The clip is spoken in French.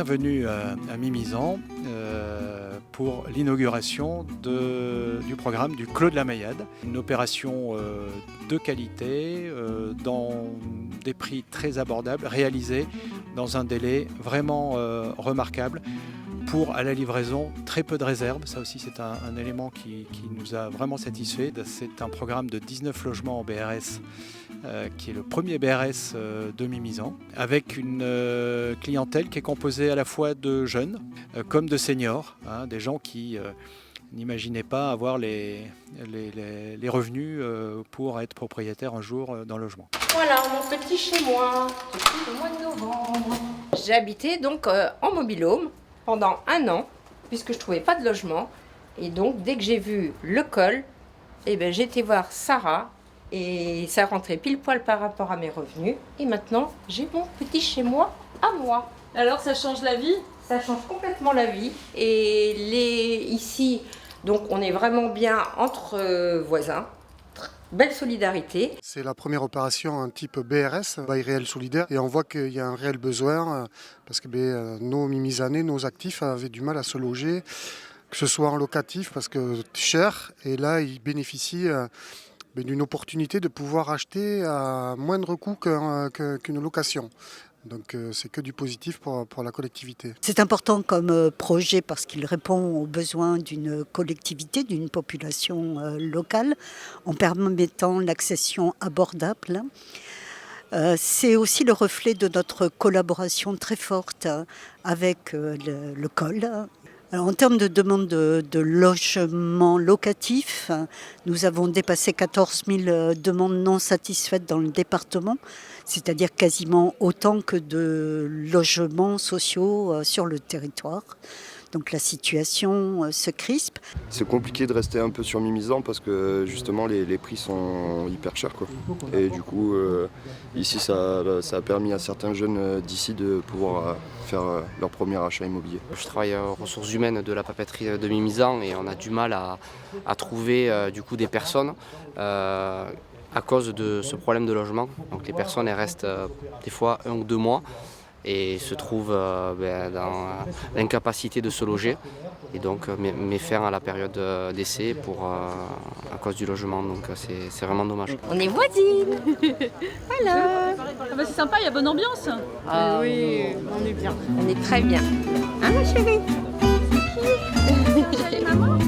bienvenue à Mimizan pour l'inauguration du programme du Clos de la Mayade. Une opération de qualité, dans des prix très abordables, réalisée dans un délai vraiment remarquable. Pour à la livraison, très peu de réserves. Ça aussi, c'est un élément qui nous a vraiment satisfait. C'est un programme de 19 logements en BRS, qui est le premier BRS de Mimizan, avec une clientèle qui est composée à la fois de jeunes comme de seniors, des gens qui n'imaginaient pas avoir les revenus pour être propriétaires un jour d'un logement. Voilà mon petit chez moi, depuis le mois de novembre. J'ai habité donc en mobil-home pendant 1 an, puisque je ne trouvais pas de logement. Et donc, dès que j'ai vu le col, j'ai été voir Sarah, et ça rentrait pile poil par rapport à mes revenus. Et maintenant, j'ai mon petit chez moi à moi. Alors, ça change la vie ? Ça change complètement la vie. Et ici, donc, on est vraiment bien entre voisins. Belle solidarité. C'est la première opération en type BRS, bail réel solidaire, et on voit qu'il y a un réel besoin parce que nos Mimizanais, nos actifs avaient du mal à se loger, que ce soit en locatif parce que cher, et là ils bénéficient d'une opportunité de pouvoir acheter à moindre coût qu'une location. Donc c'est que du positif pour la collectivité. C'est important comme projet parce qu'il répond aux besoins d'une collectivité, d'une population locale, en permettant l'accession abordable. C'est aussi le reflet de notre collaboration très forte avec le COL. Alors, en termes de demande de logement locatif, nous avons dépassé 14 000 demandes non satisfaites dans le département, c'est-à-dire quasiment autant que de logements sociaux sur le territoire. Donc la situation se crispe. C'est compliqué de rester un peu sur Mimizan parce que justement les prix sont hyper chers, quoi. Et du coup ici ça a permis à certains jeunes d'ici de pouvoir faire leur premier achat immobilier. Je travaille aux ressources humaines de la papeterie de Mimizan et on a du mal à trouver du coup des personnes à cause de ce problème de logement. Donc les personnes elles restent des fois 1 ou 2 mois et se trouvent dans l'incapacité de se loger et donc met fin à la période d'essai à cause du logement. Donc c'est vraiment dommage. On est voisines. Alors. C'est sympa, il y a bonne ambiance. Ah oui, on est bien. On est très bien. Hein ma chérie? Salut maman.